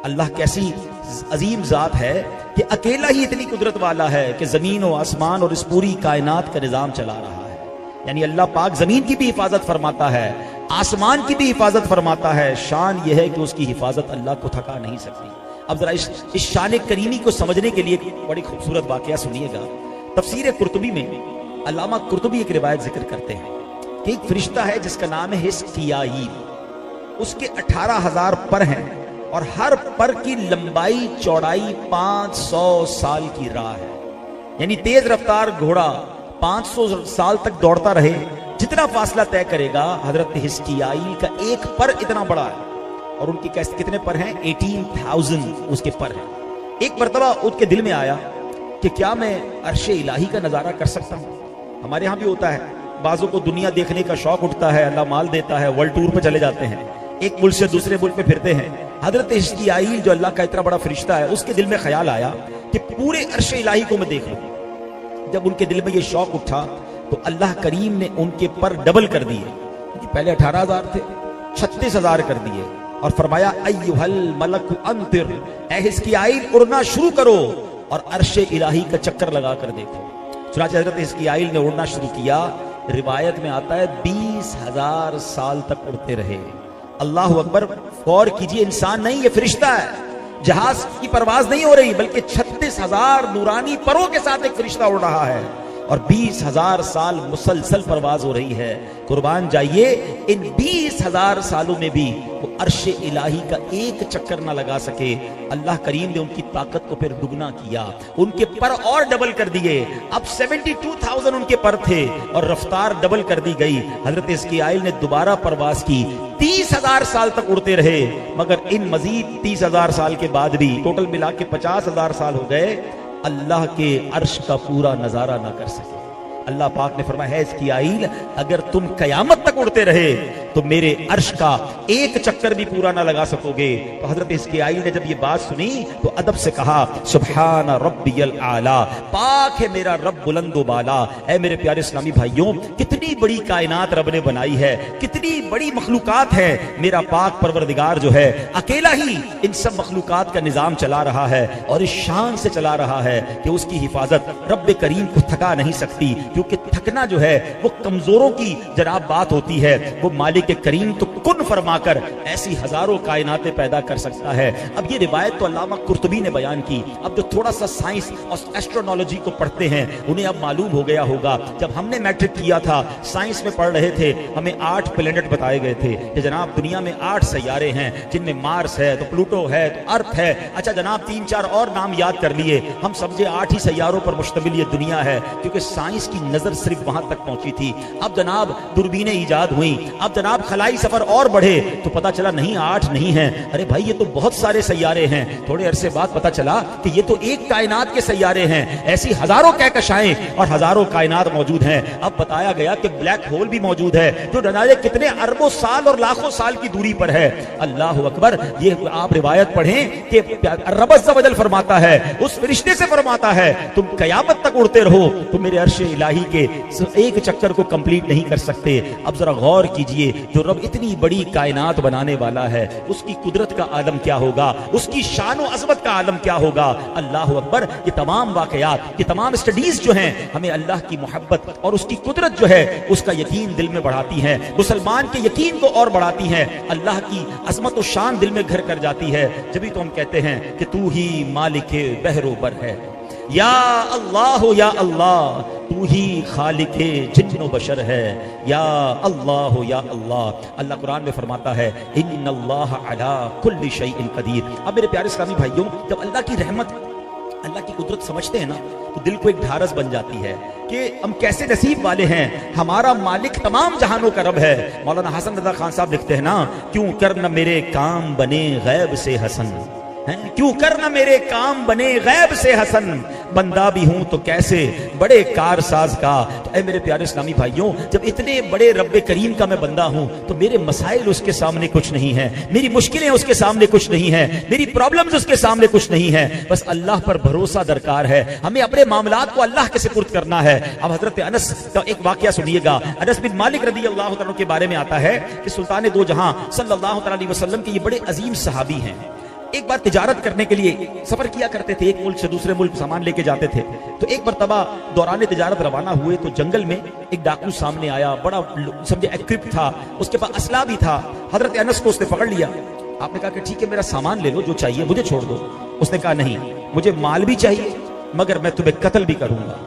अल्लाह कैसी अजीम जात है कि अकेला ही इतनी कुदरत वाला है कि जमीन और आसमान और इस पूरी कायनात का निजाम चला रहा है। यानी अल्लाह पाक जमीन की भी हिफाजत फरमाता है, आसमान की भी हिफाजत फरमाता है। शान यह है कि उसकी हिफाजत अल्लाह को थका नहीं सकती। अब जरा इस शान करीमी को समझने के लिए एक बड़ी खूबसूरत वाकया सुनिएगा। तफसीर कुर्तुबी में अल्लामा कुर्तुबी एक रिवायत जिक्र करते हैं कि एक फरिश्ता है जिसका नाम है हिस्कियाईल। उसके 18,000 पर हैं और हर पर की लंबाई चौड़ाई 500 साल की राह है। यानी तेज रफ्तार घोड़ा 500 साल तक दौड़ता रहे, जितना फासला तय करेगा, हजरत हिस्कियाईल का एक पर इतना बड़ा है। और उनकी कितने पर हैं? 18,000 उसके पर हैं। एक मर्तबा उसके दिल में आया कि क्या मैं अर्शे इलाही का नजारा कर सकता हूं? हमारे यहां भी होता है, बाजों को दुनिया देखने का शौक उठता है, अल्लाह माल देता है, वर्ल्ड टूर पे चले जाते हैं, एक मुल्क से दूसरे मुल्क पे फिरते हैं। हजरत हिस्कियाईल जो अल्लाह का इतना बड़ा फरिश्ता है, उसके दिल में ख्याल आया कि पूरे अर्शे इलाही को मैं देख लूं। जब उनके दिल में ये शौक उठा तो अल्लाह करीम ने उनके पर डबल कर दिए। पहले 18,000 थे, 36,000 कर दिए और फरमाया अय्युहल मलक अंतिर, ऐ हिस्कियाईल उड़ना शुरू करो और अर्शे इलाही का चक्कर लगा कर देखो। चुनांचे हजरत हिस्कियाईल ने उड़ना शुरू किया। रिवायत में आता है 20,000 साल तक उड़ते रहे। अल्लाह अकबर। गौर कीजिए, इंसान नहीं, ये फरिश्ता है। जहाज की परवाज नहीं हो रही, बल्कि 36,000 नूरानी परों के साथ एक फरिश्ता उड़ रहा है और 20,000 साल मुसलसल परवाज हो रही है। कुर्बान जाइए, इन 20,000 सालों में भी वो अर्शे इलाही का एक चक्कर ना लगा सके। अल्लाह करीम ने उनकी ताकत को फिर दुगना किया, उनके पर और डबल कर दिए। अब 72,000 उनके पर थे और रफ्तार डबल कर दी गई। हजरत हिस्कियाईल ने दोबारा परवाज की, 30,000 साल तक उड़ते रहे, मगर इन मजीद 30,000 साल के बाद भी टोटल मिला के 50,000 साल हो गए, अल्लाह के अर्श का पूरा नजारा ना कर सके। अल्लाह पाक ने फरमाया है हिस्कियाईल, अगर तुम कयामत तक उड़ते रहे तो मेरे अर्श का एक चक्कर भी पूरा ना लगा सकोगे। तो हजरत हिस्कियाईल ने जब ये बात सुनी तो अदब से कहा, सुब्हान रब्बियल आला, पाक है मेरा रब बुलंदो बाला। ऐ मेरे प्यारे इस्लामी भाइयों, कितनी बड़ी कायनात रब ने बनाई है, कितनी बड़ी मखलूकात है। मेरा पाक परवरदिगार जो है अकेला ही इन सब मखलूकात का निजाम चला रहा है और इस शान से चला रहा है कि उसकी हिफाजत रब करीम को थका नहीं सकती, क्योंकि थकना जो है वो कमजोरों की जनाब बात होती है। वो मालिक करीम तो कुन फरमाकर ऐसी हजारों कायनातें पैदा कर सकता है। अब ये रिवायत तो अल्लामा कुर्तुबी ने बयान की। अब जो थोड़ा सा साइंस और एस्ट्रोनॉलॉजी को पढ़ते हैं उन्हें अब मालूम हो गया होगा, जब हमने मैट्रिक किया था, साइंस में पढ़ रहे थे, हमें 8 प्लेनेट बताए गए थे कि जनाब दुनिया में 8 सैयारे हैं, जिनमें मार्स है, तो प्लूटो है, तो अर्थ है। अच्छा जनाब 3-4 और नाम याद कर लिए, हम समझे 8 ही सैयारों पर मुश्तमिल ये दुनिया है, क्योंकि साइंस की नजर सिर्फ वहां तक पहुंची थी। अब जनाब दूरबीनें ईजाद हुई, अब जनाब खलाई सफर और बढ़े तो पता चला नहीं 8 नहीं है, अरे भाई ये तो बहुत सारे सैयारे हैं। थोड़े अरसे बाद पता चला कि ये तो एक कायनात के सैयारे हैं। ऐसी हजारों कहकशाएं और हजारों कायनात मौजूद हैं। अब बताया गया कि ब्लैक होल भी मौजूद है जो न जाने कितने अरबों साल और लाखों साल की दूरी पर है। अल्लाह अकबर। ये आप रिवायत पढ़ें कि रब अज़्ज़ व जल फरमाता है, उस फरिश्ते से फरमाता है, तुम कयामत तक उड़ते रहो तो मेरे अर्शे इलाही के एक चक्कर को कंप्लीट नहीं कर सकते। अब जरा गौर कीजिए, जो रब इतनी बड़ी कायनात बनाने वाला है उसकी कुदरत का आलम क्या होगा, उसकी शान और अज़मत का आलम क्या होगा। अल्लाह अकबर। ये तमाम वाकयात, ये तमाम स्टडीज जो हैं हमें अल्लाह की मोहब्बत और उसकी कुदरत जो है उसका यकीन दिल में बढ़ाती हैं, मुसलमान के यकीन को और बढ़ाती हैं, अल्लाह की अज़मत और शान दिल में घर कर जाती है। जब तो हम कहते हैं कि तू ही मालिक बहरोबर है, या अल्लाह या अल्लाह, तू ही खालिके जिन्नो बशर है, या अल्लाह या अल्लाह। अल्लाह कुरान में फरमाता है इन्नल्लाह अला कुल्ली शैइन कदीर। अब मेरे प्यारे इस्लामी भाइयों, जब अल्लाह की रहमत, अल्लाह की कुदरत समझते हैं ना तो दिल को एक ढारस बन जाती है कि हम कैसे नसीब वाले हैं, हमारा मालिक तमाम जहानों का रब है। मौलाना हसन रजा खान साहब लिखते हैं ना, क्यों कर न मेरे काम बने गैब से हसन, क्यों कर न मेरे काम बने गैब से हसन, बंदा भी हूं तो कैसे बड़े कारसाज का। तो ऐ मेरे प्यारे इस्लामी भाइयों, जब इतने बड़े रब्बे करीम का मैं बंदा हूं तो मेरे मसाइल उसके सामने कुछ नहीं है, मेरी मुश्किलें उसके सामने कुछ नहीं है, मेरी प्रॉब्लम्स उसके सामने कुछ नहीं है। बस अल्लाह पर भरोसा दरकार है, हमें अपने मामलात को अल्लाह के सुपुर्द करना है। अब हजरत अनस का एक वाकया सुनिएगा। अनस बिन मालिक रज़ी अल्लाह तआला के बारे में आता है कि सुल्तान दो जहां सल्लल्लाहु अलैहि वसल्लम के ये बड़े अजीम सहाबी हैं। एक बार तिजारत करने के लिए सफर किया करते थे, एक मुल्क से दूसरे मुल्क सामान लेके जाते थे। तो एक मरतबा दौरान तिजारत रवाना हुए तो जंगल में एक डाकू सामने आया, बड़ा समझे इक्विप था, उसके पास असला भी था। हजरत अनस को उसने पकड़ लिया। आपने कहा कि ठीक है, मेरा सामान ले लो, जो चाहिए मुझे छोड़ दो। उसने कहा नहीं, मुझे माल भी चाहिए मगर मैं तुम्हें कत्ल भी करूंगा।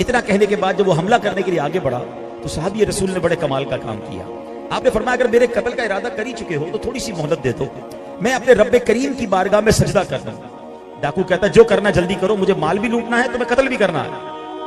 इतना कहने के बाद जब वो हमला करने के लिए आगे बढ़ा तो साहबी रसूल ने बड़े कमाल का काम किया। आपने फरमाया अगर मेरे कत्ल का इरादा कर ही चुके हो तो थोड़ी सी मोहलत दे दो, मैं अपने रब्बे करीम की बारगाह में सजदा कर दूं। डाकू कहता जो करना जल्दी करो, मुझे माल भी लूटना है, तुम्हें कत्ल भी करना है।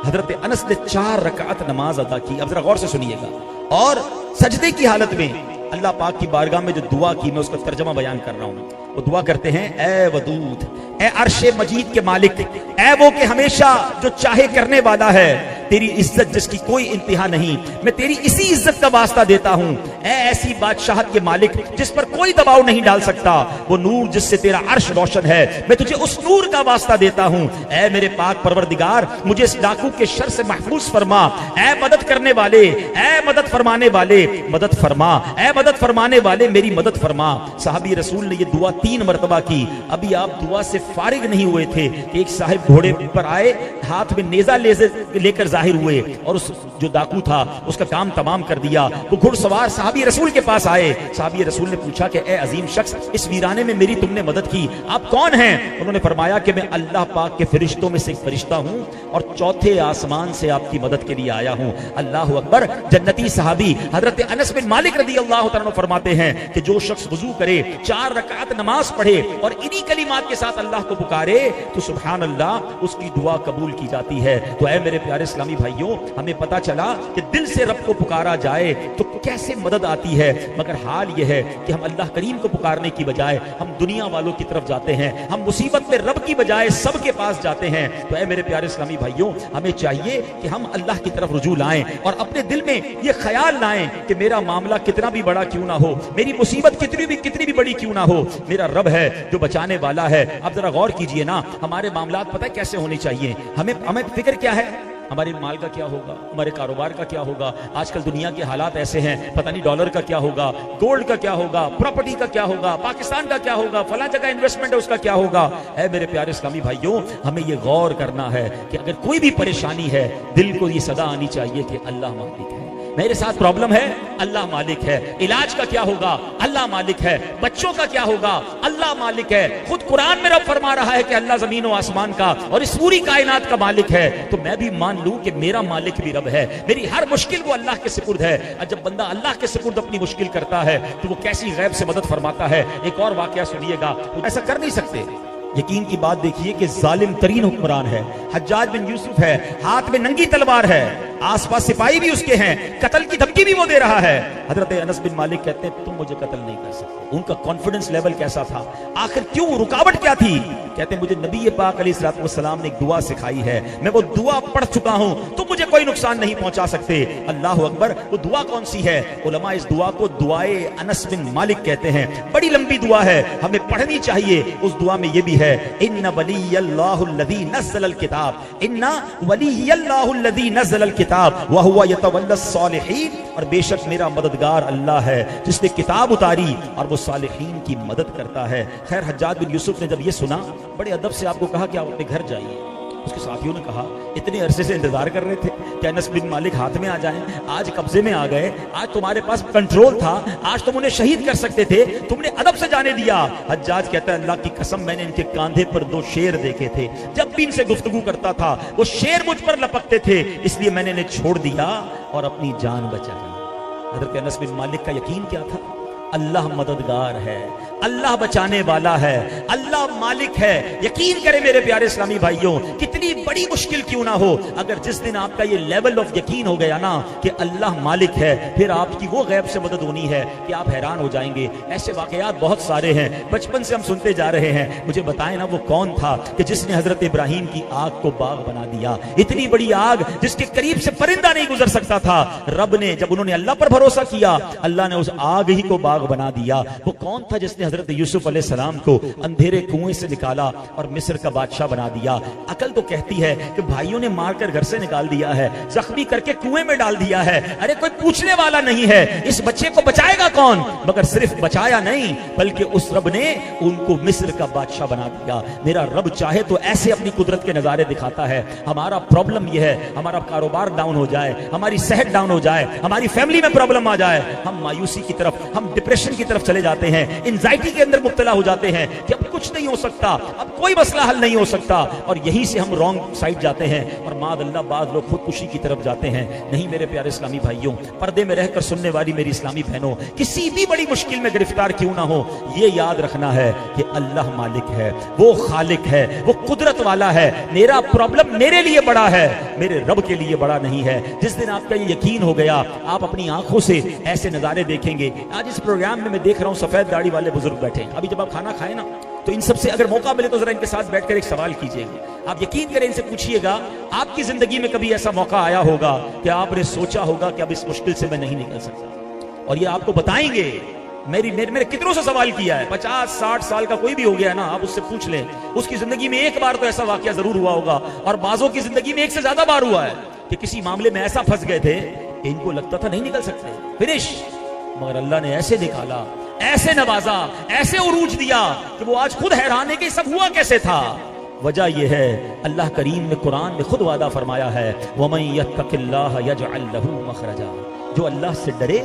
हजरत अनस ने 4 रकात नमाज अदा की। अब जरा गौर से सुनिएगा। और सजदे की हालत में अल्लाह पाक की बारगाह में जो दुआ की, मैं उसका तर्जमा बयान कर रहा हूं। वो दुआ करते हैं, ए वदूद, ए अर्शे मजीद के मालिक, ए वो के हमेशा जो चाहे करने वाला है, तेरी इज्जत जिसकी कोई इंतहा नहीं, मैं तेरी इसी इज्जत का वास्ता देता हूं। ए ऐसी बादशाहत के मालिक जिस पर कोई दबाव नहीं डाल सकता, वो नूर जिससे तेरा अर्श रोशन है, मैं तुझे उस नूर का वास्ता देता हूं। ए मेरे पाक परवरदिगार, मुझे इस डाकू के शर से महफूज फरमा। ए मदद करने वाले, ए मदद फरमाने वाले, मदद फरमा। ए मदद फरमाने वाले, मेरी मदद फरमा। साहबी रसूल ने ये दुआ 3 मरतबा की। अभी आप दुआ से फारिग नहीं हुए थे कि एक साहिब घोड़े पर आए, हाथ में नेजा लेकर जाहिर हुए और उस जो डाकू था उसका काम तमाम कर दिया। वो घुड़सवार साहबी रसूल के पास आए। साहबी रसूल ने पूछा कि ए अजीम शख्स, इस वीराने में मेरी तुमने मदद की, आप कौन हैं? उन्होंने फरमाया कि मैं अल्लाह पाक के फरिश्तों में से एक फरिश्ता हूं और 4थे आसमान से आपकी मदद के लिए आया हूं। अल्लाह अकबर। जन्नती साहबी हजरत अनस बिन मालिक रदी अल्लाह तआला अन्हु फरमाते हैं कि जो शख्स वुजू करे, 4 रकात नमाज पढ़े और इन्हीं कलिमात के साथ अल्लाह को पुकारे तो सुभान अल्लाह, उसकी दुआ कबूल की जाती है। तो ऐ मेरे प्यारे इस्लामी भाइयों, हमें पता चला कि दिल से रब को पुकारा जाए तो कैसे मदद आती है। मगर हाल यह है कि हम अल्लाह करीम को पुकारने की बजाय हम दुनिया वालों की तरफ जाते हैं, हम मुसीबत में रब की बजाय सबके पास जाते हैं। तो ऐ मेरे प्यारे इस्लामी भाइयों, हमें चाहिए कि हम अल्लाह की तरफ रुजू लाएं और अपने दिल में ये ख्याल लाएं कि मेरा मामला कितना भी बड़ा क्यों ना हो, मेरी मुसीबत कितनी भी बड़ी क्यों ना हो, मेरा रब है जो बचाने वाला है। अब जरा गौर कीजिए ना, हमारे मामलात पता है कैसे होने चाहिए। हमें फिक्र क्या है, हमारे माल का क्या होगा, हमारे कारोबार का क्या होगा। आजकल दुनिया के हालात ऐसे हैं, पता नहीं डॉलर का क्या होगा, गोल्ड का क्या होगा, प्रॉपर्टी का क्या होगा, पाकिस्तान का क्या होगा, फला जगह इन्वेस्टमेंट है उसका क्या होगा। ऐ मेरे प्यारे इस्लामी भाइयों, हमें ये गौर करना है कि अगर कोई भी परेशानी है, दिल को ये सदा आनी चाहिए कि अल्लाह मालिक है। मेरे साथ प्रॉब्लम है, अल्लाह मालिक है। इलाज का क्या होगा, अल्लाह मालिक है। बच्चों का क्या होगा, अल्लाह मालिक है। खुद कुरान में रब फरमा रहा है कि अल्लाह जमीन और आसमान का और इस पूरी कायनात का मालिक है। तो मैं भी मान लूं कि मेरा मालिक भी रब है, मेरी हर मुश्किल वो अल्लाह के सुपुर्द है। और जब बंदा अल्लाह के सुपुर्द अपनी मुश्किल करता है तो वो कैसी गैब से मदद फरमाता है। एक और वाकया सुनिएगा, ऐसा कर नहीं सकते। यकीन की बात देखिए कि जालिम तरीन हुक्मरान है, हज्जाज बिन यूसुफ है, हाथ में नंगी तलवार है, आसपास सिपाही भी उसके हैं, कत्ल की धमकी भी वो दे रहा है। हजरत अनस बिन मालिक कहते हैं तुम मुझे कत्ल नहीं कर सकते। उनका कॉन्फिडेंस लेवल कैसा था, आखिर क्यों, रुकावट क्या थी? कहते हैं मुझे नबी पाक अलैहिस्सलाम ने एक दुआ सिखाई है, मैं वो दुआ पढ़ चुका हूं, तुम मुझे कोई नुकसान नहीं पहुंचा सकते। अल्लाह अकबर। वो दुआ कौन सी है? उलमा इस दुआ को दुआए अनस बिन मालिक कहते हैं। बड़ी लंबी दुआ है, हमें पढ़नी चाहिए। उस दुआ में ये भी है, इन्ना वलियल्लाहुल्लज़ी नज़्ज़लल किताब, इन्ना वलियल्लाहुल्लज़ी नज़्ज़लल किताब व हुवा यतवल्लस सालिहीन। और बेशक मेरा मददगार अल्लाह है जिसने किताब उतारी और वो सालिहीन की मदद करता है। खैर, हज्जाज बिन यूसुफ ने जब ये सुना, बड़े अदब से आपको कहा कि आप अपने घर जाइए। उसके साथियों ने कहा, इतने अरसे से इंतजार कर रहे थे कि अनस बिन मालिक हाथ में आ जाएं, आज कब्जे में आ गए, आज तुम्हारे पास कंट्रोल था, आज तुम उन्हें शहीद कर सकते थे, तुमने अदब से जाने दिया। हज्जाज कहता है अल्लाह की कसम, मैंने इनके कांधे पर 2 शेर देखे थे, जब भी इनसे गुफ्तगू करता था वो शेर मुझ पर लपकते थे, इसलिए मैंने इन्हें छोड़ दिया और अपनी जान बचा ली। हजरत अनस बिन मालिक का यकीन क्या था? अल्लाह मददगार है, अल्लाह बचाने वाला है, अल्लाह मालिक है। यकीन करें मेरे प्यारे इस्लामी भाइयों, कितनी बड़ी मुश्किल क्यों ना हो, अगर जिस दिन आपका ये लेवल ऑफ यकीन हो गया ना कि अल्लाह मालिक है, फिर आपकी वो गैब से मदद होनी है कि आप हैरान हो जाएंगे। ऐसे वाकयात बहुत सारे हैं, बचपन से हम सुनते जा रहे हैं। मुझे बताएं ना, वो कौन था कि जिसने हजरत इब्राहिम की आग को बाग बना दिया? इतनी बड़ी आग जिसके करीब से परिंदा नहीं गुजर सकता था। रब ने, जब उन्होंने अल्लाह पर भरोसा किया, अल्लाह ने उस आग ही को बाग बना दिया। वो कौन था जिसने हजरत यूसुफ अलैहिस्सलाम को अंधेरे कुएं से निकाला और मिस्र का बादशाह बना दिया। अकल तो कहती है कि भाइयों ने मारकर घर से निकाल दिया है, जख्मी करके कुएं में डाल दिया है, अरे कोई पूछने वाला नहीं है, इस बच्चे को बचाएगा कौन? मगर सिर्फ बचाया नहीं, बल्कि उस रब ने उनको मिस्र का बादशाह बना दिया। मेरा रब चाहे तो ऐसे अपनी कुदरत के नजारे दिखाता है। हमारा प्रॉब्लम यह है, हमारा कारोबार डाउन हो जाए, हमारी सेहत डाउन हो जाए, हमारी फैमिली में प्रॉब्लम आ जाए, हम मायूसी की तरफ, हम डिप्रेशन की तरफ चले जाते हैं, एंजाइटी के अंदर मुब्तला हो जाते हैं कि अब कुछ नहीं हो सकता, अब कोई मसला हल नहीं हो सकता, और यहीं से हम रॉन्ग साइड जाते हैं और मादअल्लाह बाद लोग खुदकुशी की तरफ जाते हैं। नहीं मेरे प्यारे इस्लामी भाइयों, पर्दे में रहकर सुनने वाली मेरी इस्लामी बहनों, किसी भी बड़ी मुश्किल में गिरफ्तार क्यों ना हो, यह याद रखना है कि अल्लाह मालिक है, वो खालिक है, वो कुदरत वाला है। मेरा प्रॉब्लम मेरे लिए बड़ा है, मेरे रब के लिए बड़ा नहीं है। जिस दिन आपका ये यकीन हो गया, आप अपनी आंखों से ऐसे नजारे देखेंगे। आज इस प्रोग्राम में मैं देख रहा हूं सफेद दाढ़ी वाले बुजुर्ग बैठे। अभी जब आप खाना खाए ना, तो इन सबसे अगर मौका मिले तो जरा इनके साथ बैठकर एक सवाल कीजिएगा। आप यकीन करें, इनसे पूछिएगा, आपकी जिंदगी में कभी ऐसा मौका आया होगा कि आपने सोचा होगा कि अब इस मुश्किल से मैं नहीं निकल सकता? और ये आपको बताएंगे। मेरे कितनों से सवाल किया है, 50-60 साल का कोई भी हो गया ना, आप उससे पूछ लें, उसकी जिंदगी में एक बार तो ऐसा वाकया जरूर हुआ होगा, और बाजों की जिंदगी में एक से ज्यादा बार हुआ है कि किसी मामले में ऐसा फंस गए थे, इनको लगता था नहीं निकल सकते, फिनिश, मगर अल्लाह ने ऐसे निकाला, ऐसे नवाजा, ऐसे उरूज दिया कि वो आज खुद हैरान है कि सब हुआ कैसे था। वजह यह है, अल्लाह करीम ने कुरान में खुद वादा फरमाया है, वमन यत्तकिल्लाह यजअल लहू मखरजा, जो अल्लाह से डरे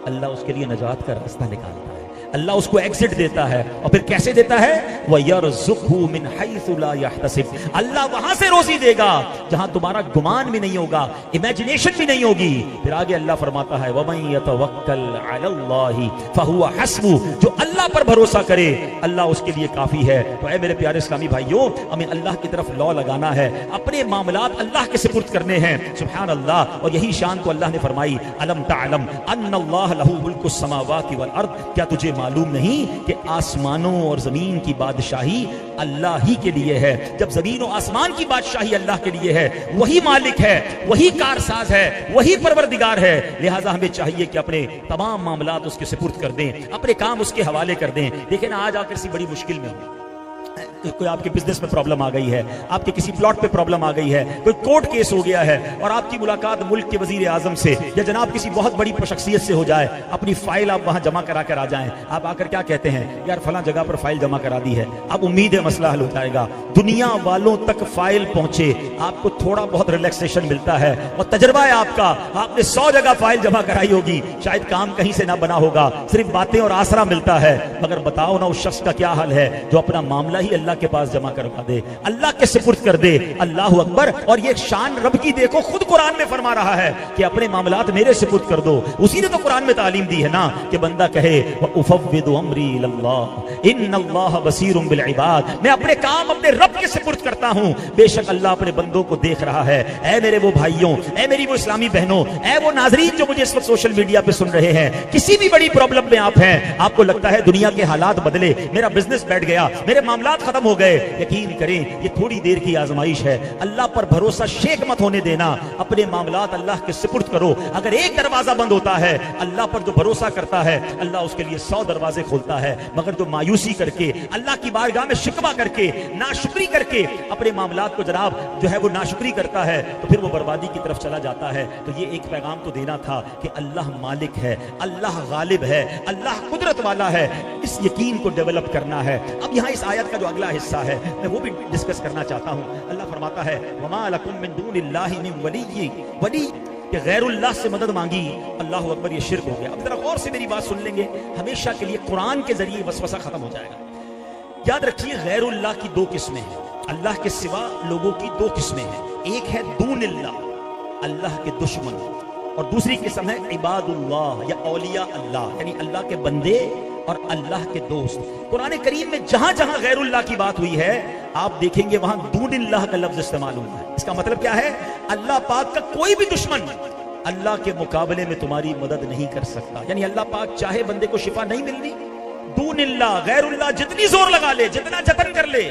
अल्लाह उसके लिए नजात का रास्ता निकालता है, अल्लाह उसको एग्जिट देता है। और फिर कैसे देता है? वयरज़ुक़हु मिन हैसु ला यहतसिब, अल्लाह वहां से रोजी देगा जहां तुम्हारा गुमान भी नहीं होगा, इमेजिनेशन भी नहीं होगी। फिर आगे अल्लाह फरमाता है, वमन यतवक्कल अलल्लाहि फहुवा हस्बुह, जो अल्लाह पर भरोसा करे अल्लाह उसके लिए काफी है। तो ऐ मेरे प्यारे इस्लामी भाइयों, हमें अल्लाह की तरफ लौ लगाना है, अपने मामलात अल्लाह के सुपुर्द करने हैं। सुभान अल्लाह। और यही शान तो अल्लाह ने फरमाई, अलम तअलम अन्नल्लाह लहू मुल्कुस समावाति वल अर्द, क्या तुझे मालूम नहीं कि आसमानों और जमीन की बादशाही अल्लाह ही के लिए है? जब जमीन और आसमान की बादशाही अल्लाह के लिए है, वही मालिक है, वही कारसाज है, वही परवरदिगार है, लिहाजा हमें चाहिए कि अपने तमाम मामलात उसके सुपुर्द कर दें, अपने काम उसके हवाले कर दें। देखें ना, आज आकर किसी बड़ी मुश्किल में हो, कोई आपके बिजनेस में प्रॉब्लम आ गई है, आपके किसी प्लॉट पे प्रॉब्लम आ गई है, कोई कोर्ट केस हो गया है, और आपकी मुलाकात मुल्क के वजीर आजम से या जनाब किसी बहुत बड़ी शख्सियत से हो जाए, अपनी फाइल आप वहां जमा करा कर आ जाएं, आप आकर क्या कहते हैं, यार फलां जगह पर फाइल जमा करा दी है, अब उम्मीद है मसला हल हो जाएगा। दुनिया वालों तक फाइल पहुंचे, आपको थोड़ा बहुत रिलैक्सेशन मिलता है, और तजर्बा है आपका, आपने 100 जगह फाइल जमा कराई होगी, शायद काम कहीं से ना बना होगा, सिर्फ बातें और आसरा मिलता है। मगर बताओ ना, उस शख्स का क्या हाल है जो अपना मामला ही अल्लाह के पास जमा करवा दे, अल्लाह के सुपुर्द कर दे। अल्लाह अकबर। और ये शान रब की देखो, खुद कुरान में फरमा रहा है कि अपने मामलात मेरे सुपुर्द कर दो। उसी ने तो कुरान में तालीम दी है ना कि बंदा कहे उफ़व्विदु अम्री इलल्लाह इन्नल्लाह बसीरुम बिल इबाद, मैं अपने काम अपने रब के सुपुर्द करता हूं, बेशक अल्लाह अपने बंदों को देख रहा है। ऐ मेरे वो भाइयों, ऐ मेरी वो इस्लामी बहनों, ऐ वो नाजरीन जो मुझे इस वक्त सोशल मीडिया पे सुन रहे हैं, किसी भी बड़ी प्रॉब्लम में आप हैं, आपको लगता है दुनिया के हालात बदले, मेरा बिजनेस बैठ गया, मेरे मामलात खत्म हो गए, यकीन करें ये थोड़ी देर की आजमाइश है। अल्लाह पर भरोसा शेक मत होने देना, अपने मामलात अल्लाह के सुपुर्द करो। अगर एक दरवाजा बंद होता है, अल्लाह पर जो भरोसा करता है अल्लाह उसके लिए 100 दरवाजे खोलता है। मगर जो मायूसी करके, अल्लाह की बारगाह में शिकवा करके, नाशुक्री करके अपने मामलात को जनाब जो है वो नाशुक्री करता है, तो फिर वो बर्बादी की तरफ चला जाता है। तो ये एक पैगाम तो देना था कि अल्लाह मालिक है, अल्लाह गालिब है, अल्लाह कुदरत वाला है, इस यकीन को डेवलप करना है। अब यहाँ इस आयत का जो अगला हिस्सा है मैं वो भी डिस्कस करना चाहता हूँ। अल्लाह फरमाता है, वमा लकुम मिन दूनिल्लाहि मिन वली, कि गैरुल्लाह से मदद मांगी, अल्लाह अकबर, ये शिर्क हो गया। अब जरा गौर से मेरी बात सुन लेंगे, हमेशा के लिए कुरान के जरिए वसवसा खत्म हो जाएगा। याद रखिए, गैरुल्लाह की 2 किस्में हैं, अल्लाह के सिवा लोगों की 2 किस्में हैं। एक है दूनिल्लाह, अल्लाह के दुश्मन, और दूसरी किस्म है इबादुल्लाह या औलिया अल्लाह, यानी अल्लाह के बंदे और अल्लाह के दोस्त। कुरान करीम में जहां जहां गैरुल्लाह की बात हुई है, आप देखेंगे वहां दूनिल्लाह का लफ्ज इस्तेमाल हुआ है। इसका मतलब क्या है? अल्लाह पाक का कोई भी दुश्मन अल्लाह के मुकाबले में तुम्हारी मदद नहीं कर सकता। यानी अल्लाह पाक चाहे बंदे को शिफा नहीं मिल रही, दूनिल्लाह गैरुल्लाह जितनी जोर लगा ले, जितना जतन कर ले,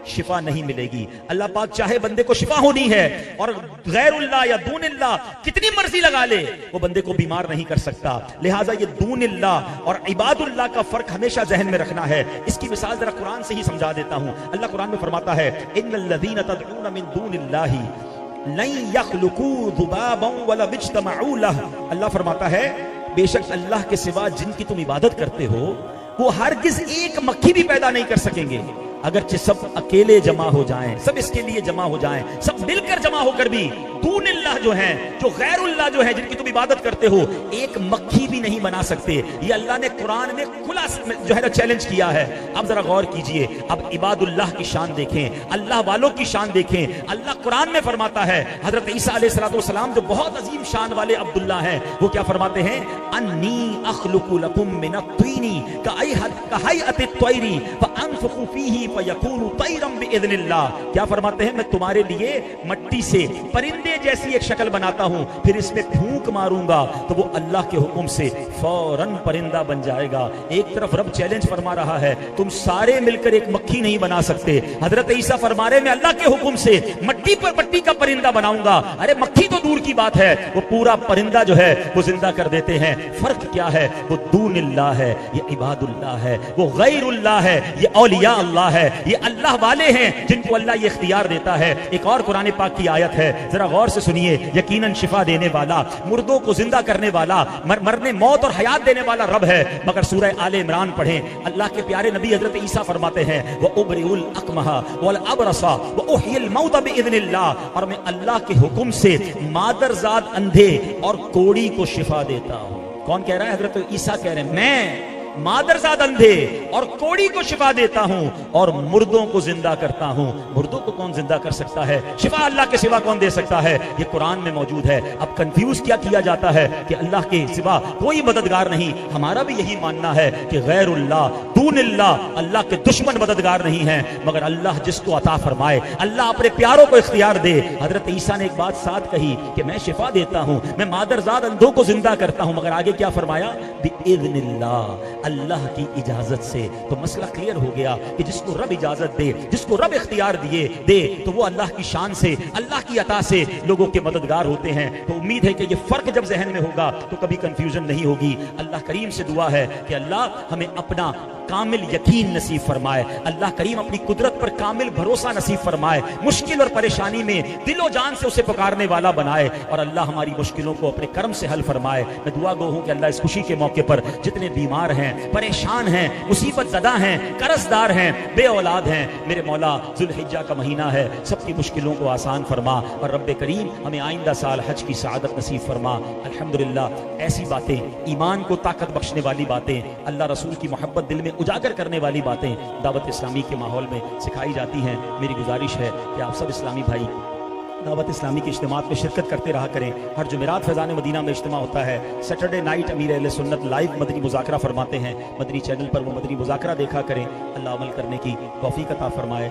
शिफा नहीं मिलेगी। अल्लाह पाक चाहे बंदे को शिफा होनी है और गैरुल्लाह या दूनिल्लाह कितनी मर्जी लगा ले, वो बंदे को बीमार नहीं कर सकता। लिहाजा ये दूनिल्लाह और इबादुल्लाह का फर्क हमेशा जहन में रखना है। इसकी मिसाल जरा कुरान से ही समझा देता हूं। अल्लाह कुरान में फरमाता है, इन्नल्लज़ीना तदऊना मिन दूनिल्लाहि लन यख्लुकू ज़ुबाबन वला बिज्तमऊ लह। अल्लाह फरमाता है, बेशक अल्लाह के सिवा जिनकी तुम इबादत करते हो वो हरगिज एक मक्खी भी पैदा नहीं कर सकेंगे। अगरचे सब अकेले जमा हो जाएं, सब इसके लिए जमा हो जाएं, सब मिलकर जमा होकर भी दूनिल्लाह जो है, जो गैरुल्लाह जो है, जिनकी तुम इबादत करते हो, एक मक्खी भी नहीं बना सकते। ये अल्लाह ने कुरान में खुला जो है ना चैलेंज किया है। अब जरा गौर कीजिए, अब इबादुल्लाह की शान देखें, अल्लाह वालों की शान देखें। अल्लाह कुरान में फरमाता है, हजरत ईसा अलैहिस्सलाम जो बहुत अजीम शान वाले अब्दुल्ला हैं, वो क्या फरमाते हैं, अन्नी अख्लुकु लकुम मिनत्तीनी कहैअतित तैरी फअनफुखु फीही फयकूनु तैरम बिइज़्निल्लाह। क्या फरमाते हैं, मैं तुम्हारे लिए मट्टी से परिंदे जैसी एक शक्ल बनाता हूं, फिर इसमें फूंक मारूंगा तो वो अल्लाह के हुक्म से फौरन परिंदा बन जाएगा। एक तरफ रब चैलेंज फरमा रहा है, तुम सारे मिलकर एक मक्खी नहीं बना सकते। हजरत ईसा फरमा रहे, मैं अल्लाह के हुक्म से मट्टी पर मट्टी का परिंदा बनाऊंगा। अरे मक्खी तो दूर की बात है, वो पूरा परिंदा जो है वो जिंदा कर देते हैं। फर्क क्या है, वो दूनिल्लाह है, ये इबादुल्लाह है, वो गैरुल्लाह है, ये औलिया अल्लाह है, ये अल्लाह वाले हैं जिनको अल्लाह ये इख्तियार देता है। एक और कुरान पाक की आयत है, जरा गौर से सुनिए। यकीनन शिफा देने वाला, मुर्दों को जिंदा करने वाला, मरने मौत और हयात देने वाला रब है। मगर सूरह आले इमरान पढ़ें, अल्लाह के प्यारे नबी हजरत ईसा फरमाते हैं, व उबरिउल अकमहा वल अबरसा व उहियल मौत बिइज़्निल्लाह, और मैं अल्लाह के हुक्म से मादरजाद अंधे और कोड़ी को शिफा देता हूं। कौन कह रहा है? हजरत ईसा कह रहे हैं, मैं मादरजाद अंधे और कोड़ी को शिफा देता हूं और मुर्दों को जिंदा करता हूं। मुर्दों को कौन जिंदा कर सकता है? शिफा अल्लाह के सिवा कौन दे सकता है? ये कुरान में मौजूद है। अब कंफ्यूज क्या किया जाता है कि अल्लाह के सिवा कोई मददगार नहीं। हमारा भी यही मानना है कि गैरुल्लाह, दूनिल्लाह, अल्लाह के दुश्मन मददगार नहीं है। मगर अल्लाह जिसको अता फरमाए, अल्लाह अपने प्यारों को इख्तियार दे। हजरत ईसा ने एक बात साथ कही कि मैं शिफा देता हूं, मैं मादरजाद अंधों को जिंदा करता हूं, मगर आगे क्या फरमाया? बिइज़्निल्लाह, अल्लाह की इजाजत से। तो मसला क्लियर हो गया कि जिसको रब इजाजत दे, जिसको रब इख्तियार दे तो वो अल्लाह की शान से, अल्लाह की अता से लोगों के मददगार होते हैं। तो उम्मीद है कि ये फर्क जब जहन में होगा तो कभी कंफ्यूजन नहीं होगी। अल्लाह करीम से दुआ है कि अल्लाह हमें अपना कामिल यकीन नसीब फरमाए, अल्लाह करीम अपनी कुदरत पर कामिल भरोसा नसीब फरमाए, मुश्किल और परेशानी में दिलो जान से उसे पुकारने वाला बनाए, और अल्लाह हमारी मुश्किलों को अपने कर्म से हल फरमाए। मैं दुआ गो हूं कि अल्लाह इस खुशी के मौके पर जितने बीमार हैं, परेशान हैं, मुसीबत ज़दा हैं, कर्जदार हैं, बे औलाद हैं, मेरे मौला जुल्हिज्जा का महीना है, सबकी मुश्किलों को आसान फरमा, और रब्बे करीम हमें आइंदा साल हज की सआदत नसीब फरमा। अल्हम्दुलिल्लाह, ऐसी बातें, ईमान को ताकत बख्शने वाली बातें, अल्लाह रसूल की मोहब्बत दिल में उजागर करने वाली बातें दावत इस्लामी के माहौल में सिखाई जाती हैं। मेरी गुजारिश है कि आप सब इस्लामी भाई दावत इस्लामी के इज्तिमात में शिरकत करते रहा करें। हर जुमेरात फैज़ान मदीना में इज्तिमा होता है। सैटरडे नाइट अमीर अहले सुन्नत लाइव मदनी मुज़ाकरा फरमाते हैं। मदनी चैनल पर वो मदनी मुज़ाकरा देखा करें। अल्लाह अमल करने की तौफीक अता फरमाए।